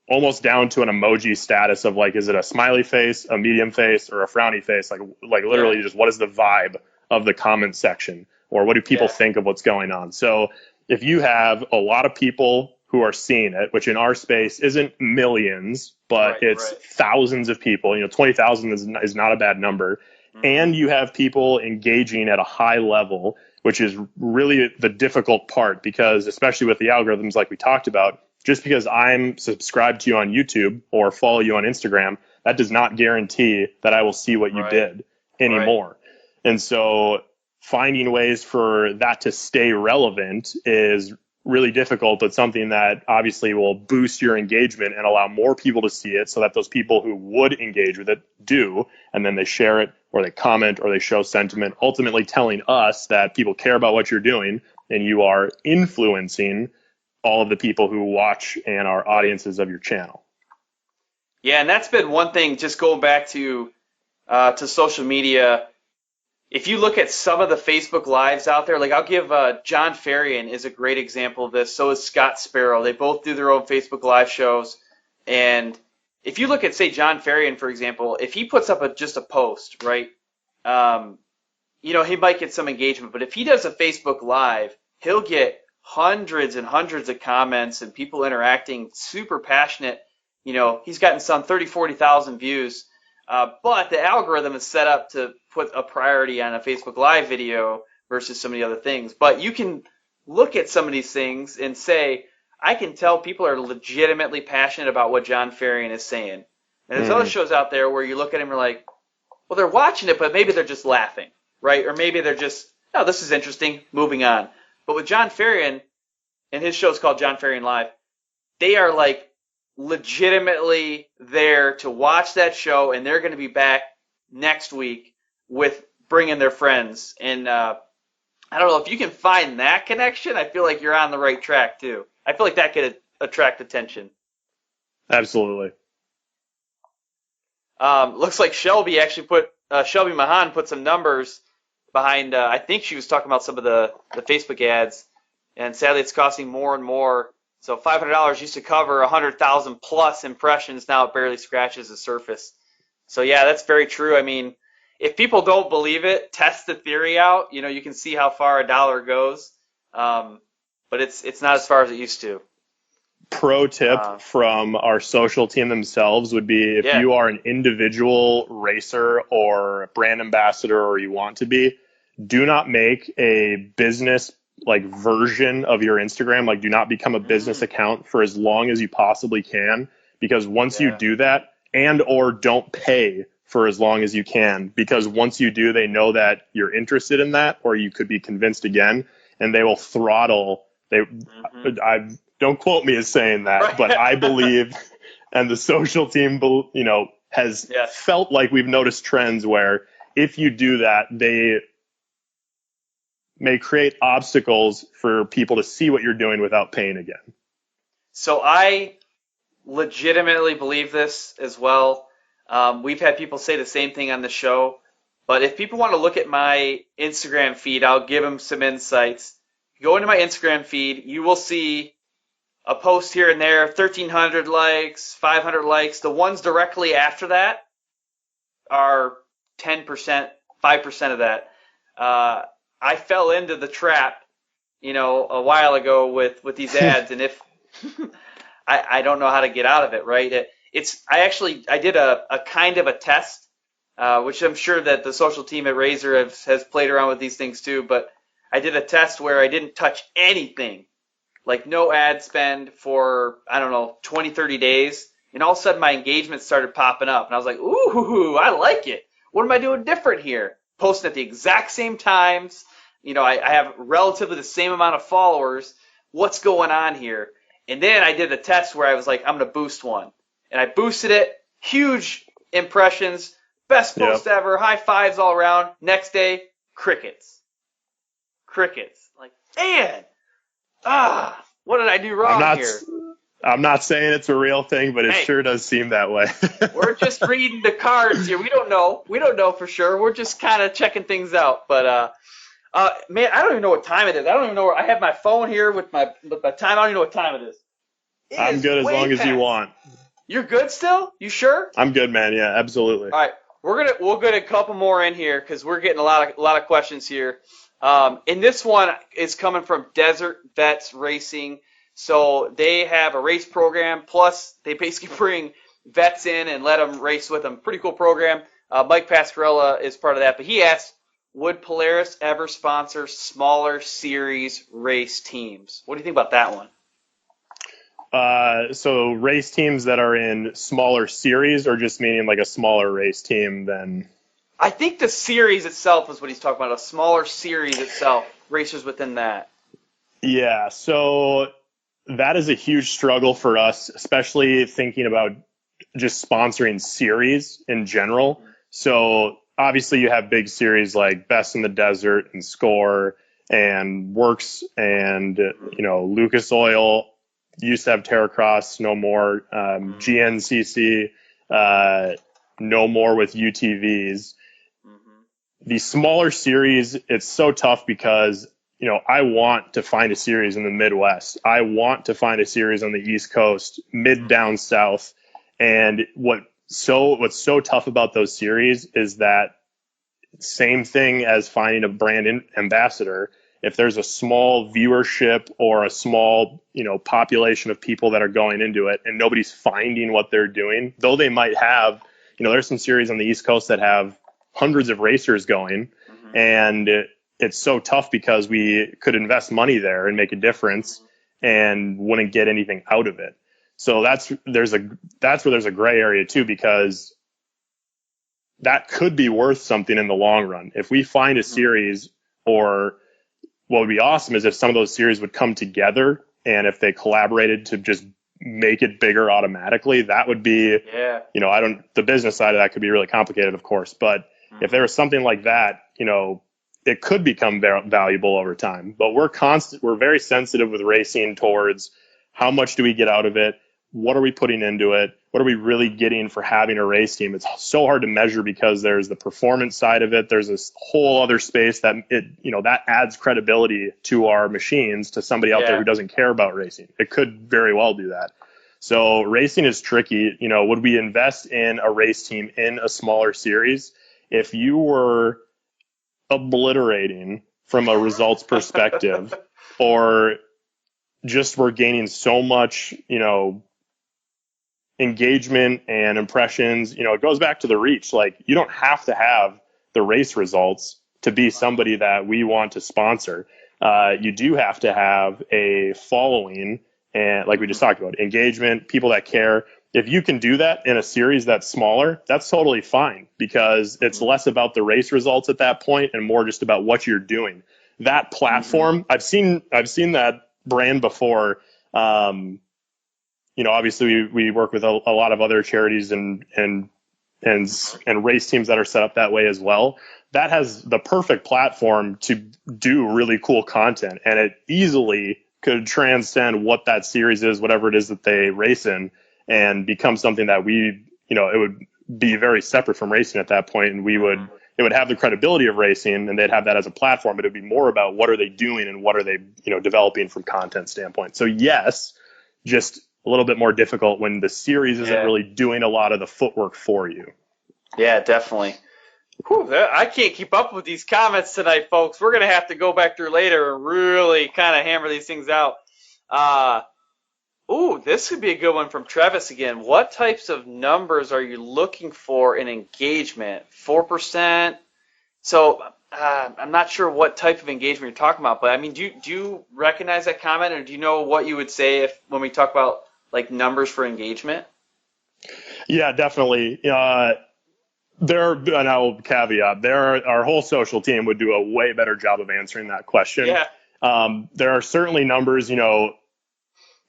almost down to an emoji status of like, is it a smiley face, a medium face, or a frowny face? Like literally just what is the vibe of the comment section, or what do people think of what's going on? So if you have a lot of people who are seeing it, which in our space isn't millions, but it's thousands of people, 20,000 is not a bad number. And you have people engaging at a high level, which is really the difficult part, because especially with the algorithms like we talked about, just because I'm subscribed to you on YouTube or follow you on Instagram, that does not guarantee that I will see what you did anymore. And so finding ways for that to stay relevant is really difficult, but something that obviously will boost your engagement and allow more people to see it so that those people who would engage with it do, and then they share it or they comment or they show sentiment, ultimately telling us that people care about what you're doing and you are influencing all of the people who watch and are audiences of your channel. Yeah, and that's been one thing, just going back to social media. If you look at some of the Facebook Lives out there, like I'll give John Ferrian is a great example of this. So is Scott Sparrow. They both do their own Facebook Live shows. And if you look at, say, John Ferrian, for example, if he puts up just a post, right, he might get some engagement. But if he does a Facebook Live, he'll get hundreds and hundreds of comments and people interacting, super passionate. He's gotten some 30, 40,000 views. But the algorithm is set up to put a priority on a Facebook Live video versus some of the other things. But you can look at some of these things and say, I can tell people are legitimately passionate about what John Ferrian is saying. And there's other shows out there where you look at them and you're like, well, they're watching it, but maybe they're just laughing, right? Or maybe they're just, oh, this is interesting, moving on. But with John Ferrian, and his show's called John Ferrian Live, they are like legitimately there to watch that show, and they're going to be back next week with bringing their friends. And I don't know, if you can find that connection, I feel like you're on the right track too. I feel like that could attract attention. Absolutely. Looks like Shelby Mahan put some numbers behind, I think she was talking about some of the Facebook ads, and sadly it's costing more and more. So $500 used to cover 100,000 plus impressions. Now it barely scratches the surface. So yeah, that's very true. I mean, if people don't believe it, test the theory out. You know, you can see how far a dollar goes. But it's not as far as it used to. Pro tip from our social team themselves would be, if you are an individual racer or brand ambassador, or you want to be, do not make a business version of your Instagram. Like, do not become a business account for as long as you possibly can, because once you do that, and or don't pay for as long as you can, because once you do, they know that you're interested in that, or you could be convinced again, and they will throttle. Don't quote me as saying that, but I believe, and the social team, has felt like we've noticed trends where if you do that, they may create obstacles for people to see what you're doing without paying again. So I legitimately believe this as well. We've had people say the same thing on the show, but if people want to look at my Instagram feed, I'll give them some insights. Go into my Instagram feed, you will see a post here and there, 1,300 likes, 500 likes. The ones directly after that are 10%, 5% of that. I fell into the trap, a while ago with these ads, and if I don't know how to get out of it, right? I did a kind of a test, which I'm sure that the social team at RZR has played around with these things too, but I did a test where I didn't touch anything, like no ad spend for, 20, 30 days. And all of a sudden my engagement started popping up. And I was like, ooh, I like it. What am I doing different here? Posting at the exact same times. I have relatively the same amount of followers. What's going on here? And then I did a test where I was like, I'm going to boost one. And I boosted it. Huge impressions. Best post ever. High fives all around. Next day, crickets. Like, man. What did I do wrong here? I'm not saying it's a real thing, but it sure does seem that way. We're just reading the cards here. We don't know for sure. We're just kind of checking things out. But man, I don't even know what time it is. I don't even know where I have my phone here with my time. I don't even know what time it is. I'm good as long as you want. You're good still? You sure? I'm good, man. Yeah, absolutely. All right, we'll get a couple more in here because we're getting a lot of questions here. And this one is coming from Desert Vets Racing. So they have a race program, plus they basically bring vets in and let them race with them. Pretty cool program. Mike Pascarella is part of that. But he asked, would Polaris ever sponsor smaller series race teams? What do you think about that one? So race teams that are in smaller series, or just meaning like a smaller race team than... I think the series itself is what he's talking about, a smaller series itself, racers within that. Yeah, so that is a huge struggle for us, especially thinking about just sponsoring series in general. So obviously you have big series like Best in the Desert and Score and Works and, Lucas Oil, used to have Terracross, no more, GNCC, no more with UTVs. The smaller series, it's so tough because, I want to find a series in the Midwest. I want to find a series on the East Coast, mid down south. And what's so tough about those series is that same thing as finding a brand ambassador. If there's a small viewership or a small, population of people that are going into it and nobody's finding what they're doing, though they might have, there's some series on the East Coast that have hundreds of racers going, and it's so tough because we could invest money there and make a difference and wouldn't get anything out of it. So that's where there's a gray area too, because that could be worth something in the long run. If we find a series, or what would be awesome is if some of those series would come together, and if they collaborated to just make it bigger automatically, that would be, the business side of that could be really complicated, of course. But if there was something like that, it could become valuable over time. But we're very sensitive with racing towards how much do we get out of it? What are we putting into it? What are we really getting for having a race team? It's so hard to measure because there's the performance side of it. There's this whole other space that that adds credibility to our machines to somebody out there who doesn't care about racing. It could very well do that. So racing is tricky. Would we invest in a race team in a smaller series? If you were obliterating from a results perspective, or just were gaining so much, engagement and impressions, it goes back to the reach. Like, you don't have to have the race results to be somebody that we want to sponsor. You do have to have a following, and like we just talked about, engagement, people that care. If you can do that in a series that's smaller, that's totally fine, because it's less about the race results at that point and more just about what you're doing. That platform, I've seen that brand before. Obviously we work with a lot of other charities and race teams that are set up that way as well. That has the perfect platform to do really cool content, and it easily could transcend what that series is, whatever it is that they race in, and become something that it would be very separate from racing at that point. And it would have the credibility of racing, and they'd have that as a platform, but it'd be more about what are they doing and what are they, developing from content standpoint. So yes, just a little bit more difficult when the series isn't really doing a lot of the footwork for you. Yeah, definitely. Whew, I can't keep up with these comments tonight, folks. We're going to have to go back through later and really kind of hammer these things out. This could be a good one from Travis again. What types of numbers are you looking for in engagement? 4%? So I'm not sure what type of engagement you're talking about, but I mean, do you recognize that comment, or do you know what you would say when we talk about like numbers for engagement? Yeah, definitely. And I will caveat, our whole social team would do a way better job of answering that question. Yeah. There are certainly numbers,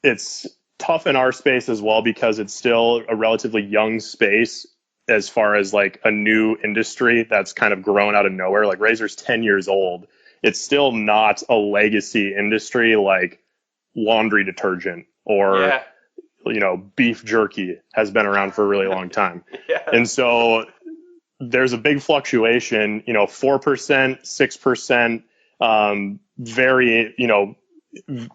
it's tough in our space as well, because it's still a relatively young space as far as like a new industry that's kind of grown out of nowhere. Like, RZR's 10 years old. It's still not a legacy industry like laundry detergent or, beef jerky has been around for a really long time. And so there's a big fluctuation, 4%, 6%, very,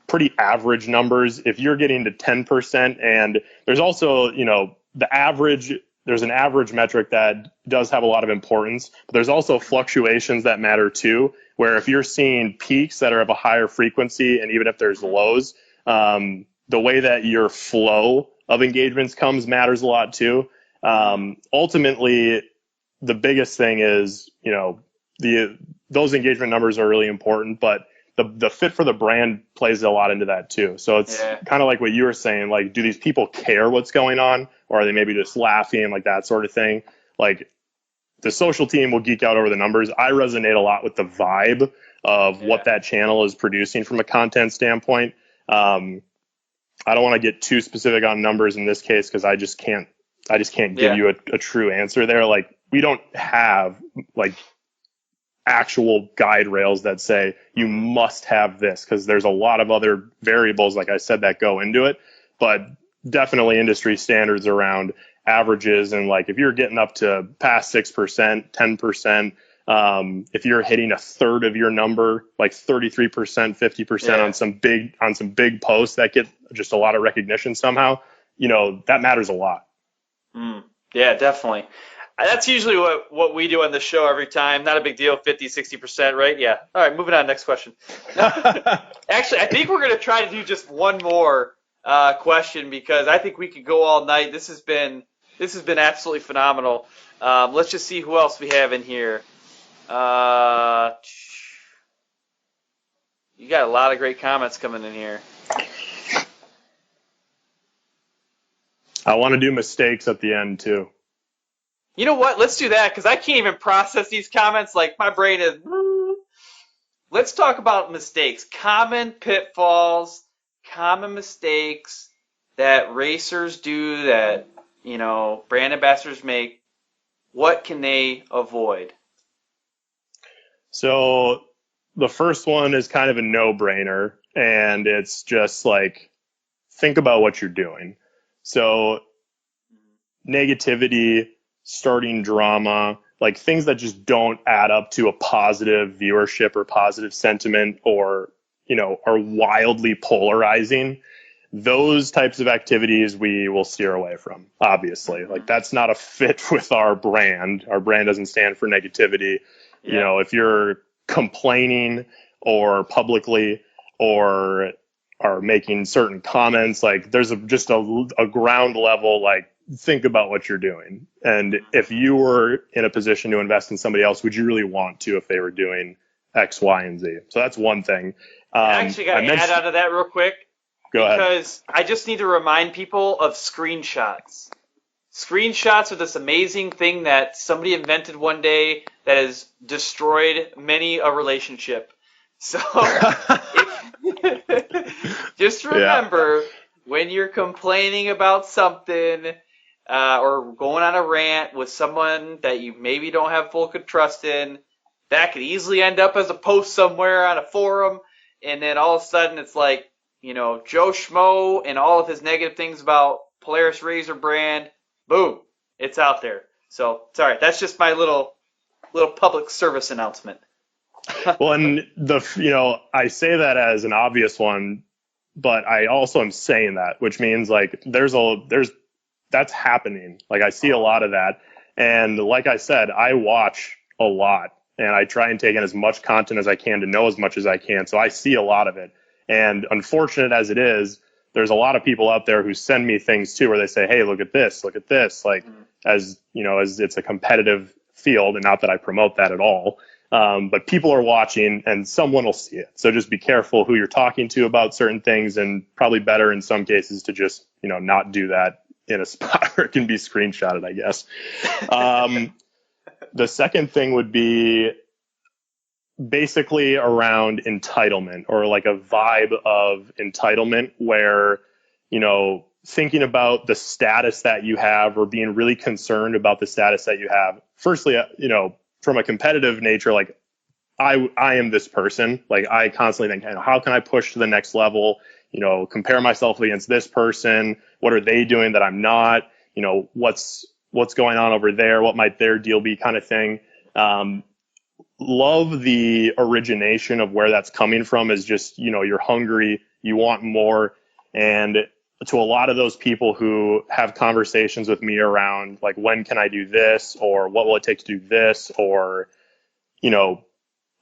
pretty average numbers. If you're getting to 10%, and there's also, there's an average metric that does have a lot of importance, but there's also fluctuations that matter too, where if you're seeing peaks that are of a higher frequency, and even if there's lows, the way that your flow of engagements comes matters a lot too. Ultimately, the biggest thing is, those engagement numbers are really important, but the fit for the brand plays a lot into that too. So it's kind of like what you were saying, like, do these people care what's going on, or are they maybe just laughing, like that sort of thing? Like, the social team will geek out over the numbers. I resonate a lot with the vibe of what that channel is producing from a content standpoint. I don't want to get too specific on numbers in this case, because I just can't give you a true answer there. Like, we don't have like actual guide rails that say you must have this, because there's a lot of other variables, like I said, that go into it. But definitely industry standards around averages, and like if you're getting up to past 6%, 10%, if you're hitting a third of your number, like 33%, 50% on some big posts that get just a lot of recognition somehow, that matters a lot. Yeah, definitely. That's usually what we do on the show every time. Not a big deal, 50, 60%, right? Yeah. All right, moving on. Next question. Actually, I think we're going to try to do just one more question, because I think we could go all night. This has been absolutely phenomenal. Let's just see who else we have in here. You got a lot of great comments coming in here. I want to do mistakes at the end too. You know what? Let's do that because I can't even process these comments. Like my brain is. Let's talk about mistakes, common pitfalls, common mistakes that racers do that, brand ambassadors make. What can they avoid? So the first one is kind of a no-brainer, and it's just like, think about what you're doing. So negativity, starting drama, like things that just don't add up to a positive viewership or positive sentiment or, are wildly polarizing. Those types of activities we will steer away from, obviously. Like that's not a fit with our brand. Our brand doesn't stand for negativity. Yeah. If you're complaining or publicly or are making certain comments, like there's just a ground level, like think about what you're doing. And if you were in a position to invest in somebody else, would you really want to if they were doing X, Y, and Z? So that's one thing. I actually got to add out of that real quick. Go ahead. Because I just need to remind people of screenshots. Screenshots are this amazing thing that somebody invented one day that has destroyed many a relationship. So just remember when you're complaining about something or going on a rant with someone that you maybe don't have full trust in, that could easily end up as a post somewhere on a forum, and then all of a sudden it's like, Joe Schmo and all of his negative things about Polaris RZR brand, boom, it's out there. So, sorry, that's just my little public service announcement. Well, and I say that as an obvious one, but I also am saying that, which means like that's happening. Like I see a lot of that. And like I said, I watch a lot and I try and take in as much content as I can to know as much as I can. So I see a lot of it. And unfortunate as it is, there's a lot of people out there who send me things too, where they say, hey, look at this, like as it's a competitive field, and not that I promote that at all. But people are watching and someone will see it. So just be careful who you're talking to about certain things, and probably better in some cases to just, not do that in a spot where it can be screenshotted, I guess. The second thing would be basically around entitlement, or like a vibe of entitlement where, thinking about the status that you have or being really concerned about the status that you have. Firstly, from a competitive nature, like I am this person, like I constantly think, how can I push to the next level? Compare myself against this person. What are they doing that I'm not? What's going on over there? What might their deal be, kind of thing. Love the origination of where that's coming from is just, you're hungry, you want more. And to a lot of those people who have conversations with me around like, when can I do this? Or what will it take to do this? Or,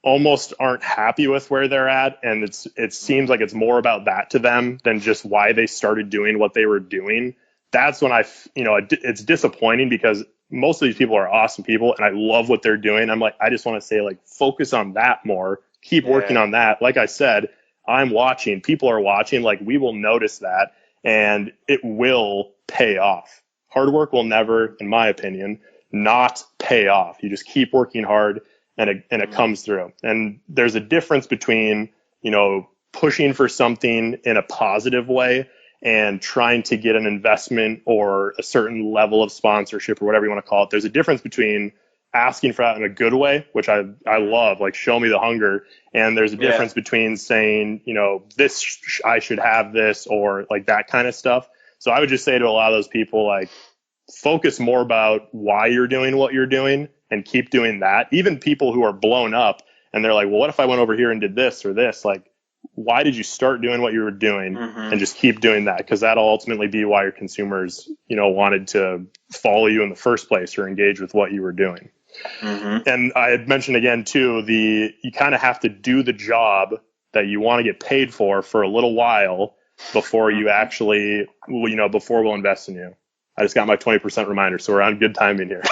almost aren't happy with where they're at. And it seems like it's more about that to them than just why they started doing what they were doing. That's when it's disappointing, because most of these people are awesome people and I love what they're doing. I'm like, I just want to say, like, focus on that more, keep working on that. Like I said, I'm watching, people are watching, like we will notice that and it will pay off. Hard work will never, in my opinion, not pay off. You just keep working hard and it comes through. And there's a difference between, pushing for something in a positive way and trying to get an investment or a certain level of sponsorship or whatever you want to call it. There's a difference between asking for that in a good way, which I love, like show me the hunger. And there's a difference between saying, I should have this, or like that kind of stuff. So I would just say to a lot of those people, like, focus more about why you're doing what you're doing and keep doing that. Even people who are blown up and they're like, well, what if I went over here and did this or this? Like, why did you start doing what you were doing? And just keep doing that, because that'll ultimately be why your consumers, wanted to follow you in the first place or engage with what you were doing. And I had mentioned again too, you kind of have to do the job that you want to get paid for a little while before you actually, before we'll invest in you. I just got my 20% reminder, so we're on good timing here.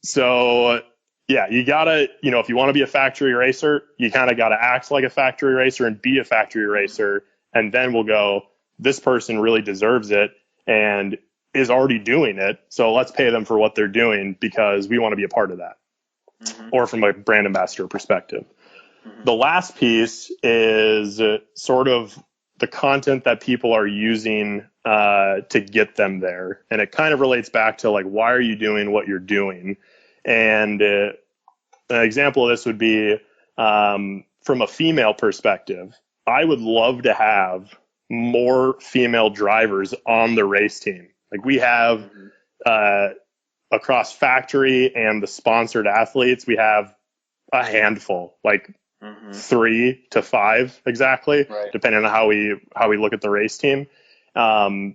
So yeah, you gotta, if you want to be a factory racer, you kind of got to act like a factory racer and be a factory racer. And then we'll go, this person really deserves it and is already doing it. So let's pay them for what they're doing because we want to be a part of that. Or from a brand ambassador perspective. The last piece is sort of the content that people are using to get them there. And it kind of relates back to like, why are you doing what you're doing? And an example of this would be from a female perspective. I would love to have more female drivers on the race team. Like we have across factory and the sponsored athletes, we have a handful, like 3 to 5 exactly, depending on how we look at the race team. I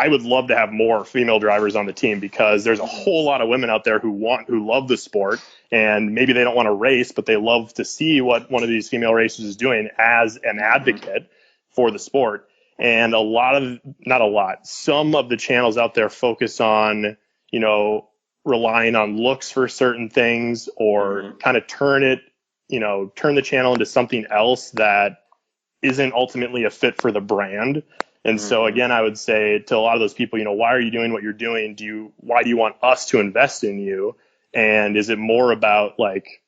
would love to have more female drivers on the team because there's a whole lot of women out there who love the sport, and maybe they don't want to race, but they love to see what one of these female racers is doing as an advocate for the sport. And some of the channels out there focus on, relying on looks for certain things or kind of turn the channel into something else that isn't ultimately a fit for the brand. And so again, I would say to a lot of those people, why are you doing what you're doing? Why do you want us to invest in you? And is it more about like,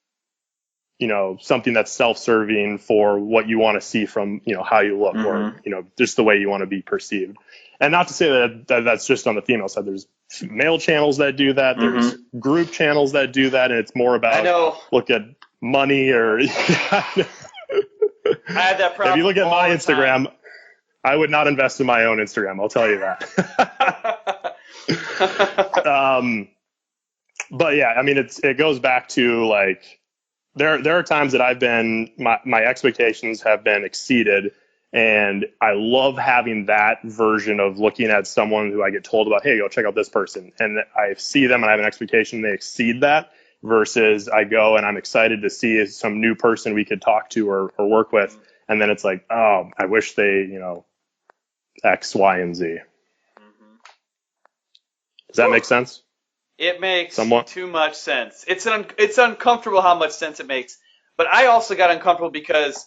something that's self-serving for what you want to see from, how you look or, just the way you want to be perceived. And not to say that that's just on the female side. There's male channels that do that. There's group channels that do that. And it's more about look at money or. I had that problem. If you look at my Instagram, I would not invest in my own Instagram. I'll tell you that. But yeah, I mean, it goes back to like, there are times that my expectations have been exceeded, and I love having that version of looking at someone who I get told about, hey, go check out this person. And I see them and I have an expectation they exceed that versus I go and I'm excited to see some new person we could talk to or work with. And then it's like, oh, I wish they, X, Y, and Z. Does that make sense? It makes Somewhat. Too much sense. It's uncomfortable how much sense it makes. But I also got uncomfortable because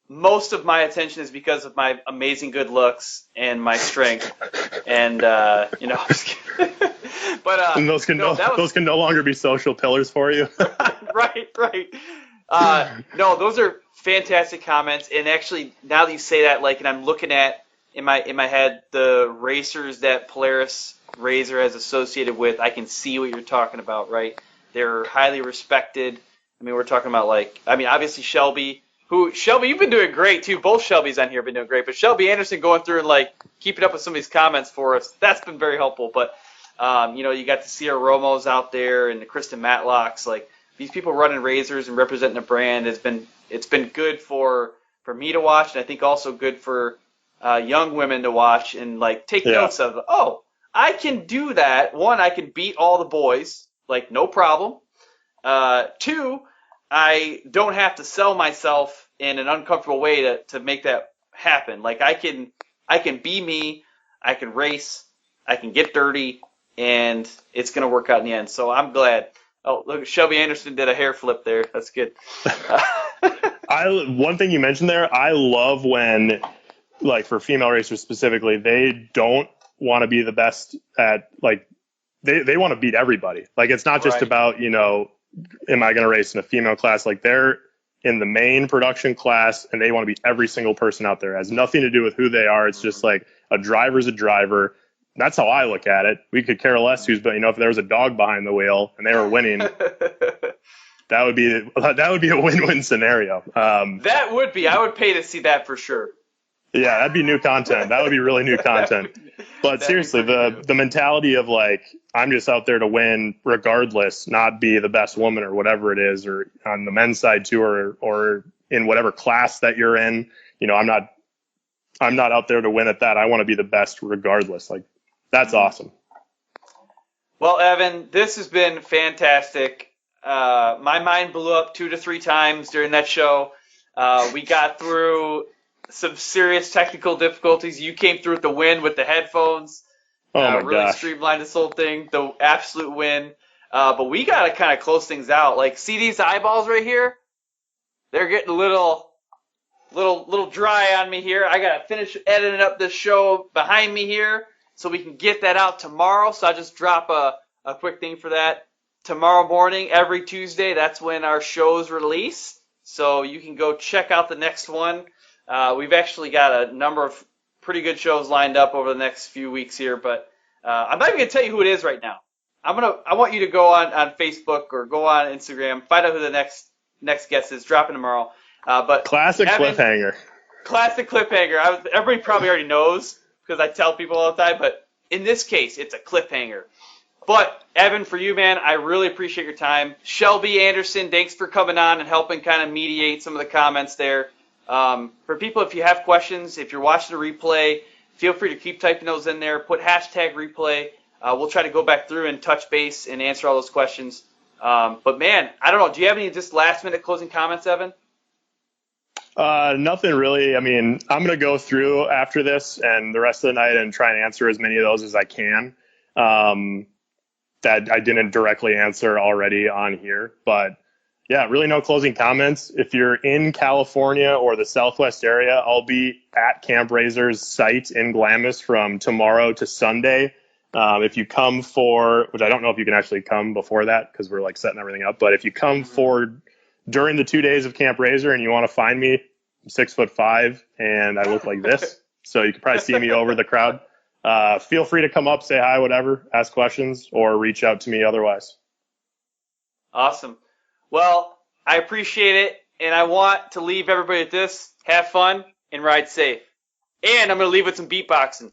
most of my attention is because of my amazing good looks and my strength. And, I'm just kidding. But and those can no longer be social pillars for you. Right. No, those are fantastic comments. And actually, now that you say that, and I'm looking at in my head the racers that Polaris RZR has associated with, I can see what you're talking about, right? They're highly respected. I mean, we're talking about obviously Shelby. Shelby, you've been doing great too. Both Shelbys on here have been doing great. But Shelby Anderson going through and keeping up with some of these comments for us, that's been very helpful. But you got the Sierra Romos out there and the Kristen Matlocks. These people running RZRs and representing the brand it's been good for me to watch, and I think also good for young women to watch and take notes of. Oh, I can do that. 1, I can beat all the boys, no problem. 2, I don't have to sell myself in an uncomfortable way to make that happen. I can be me, I can race, I can get dirty, and it's going to work out in the end. So I'm glad. Oh, look, Shelby Anderson did a hair flip there. That's good. One thing you mentioned there, I love when, for female racers specifically, they don't want to be the best at they want to beat everybody. It's not just about, am I going to race in a female class? They're in the main production class and they want to beat every single person out there. It has nothing to do with who they are. It's just a driver's a driver. That's how I look at it. We could care less if there was a dog behind the wheel and they were winning, that would be a win-win scenario. That would be. I would pay to see that for sure. Yeah, that'd be new content. That would be really new content. But seriously, the mentality of I'm just out there to win regardless, not be the best woman or whatever it is, or on the men's side too, or in whatever class that you're in. I'm not out there to win at that. I want to be the best regardless. That's awesome. Well, Evan, this has been fantastic. My mind blew up 2 to 3 times during that show. We got through some serious technical difficulties. You came through with the win with the headphones. Really streamlined this whole thing. The absolute win. But we got to kind of close things out. See these eyeballs right here? They're getting a little little dry on me here. I gotta finish editing up this show behind me here so we can get that out tomorrow. So I'll just drop a quick thing for that. Tomorrow morning, every Tuesday, that's when our show's release. So you can go check out the next one. We've actually got a number of pretty good shows lined up over the next few weeks here, but I'm not even gonna tell you who it is right now. I want you to go on Facebook or go on Instagram, find out who the next guest is, dropping tomorrow. But classic Evan, cliffhanger. Classic cliffhanger. Everybody probably already knows because I tell people all the time, but in this case, it's a cliffhanger. But Evan, for you, man, I really appreciate your time. Shelby Anderson, thanks for coming on and helping kind of mediate some of the comments there. For people, if you have questions, if you're watching the replay, feel free to keep typing those in there. Put hashtag replay. We'll try to go back through and touch base and answer all those questions. But man, I don't know. Do you have any just last minute closing comments, Evan? Nothing really. I mean, I'm going to go through after this and the rest of the night and try and answer as many of those as I can that I didn't directly answer already on here. But yeah, really no closing comments. If you're in California or the Southwest area, I'll be at Camp RZR's site in Glamis from tomorrow to Sunday. If you come for, which I don't know if you can actually come before that because we're like setting everything up, but if you come for during the 2 days of Camp RZR and you want to find me, I'm 6'5" and I look like this. So you can probably see me over the crowd. Feel free to come up, say hi, whatever, ask questions, or reach out to me otherwise. Awesome. Well, I appreciate it, and I want to leave everybody with this. Have fun and ride safe. And I'm going to leave with some beatboxing.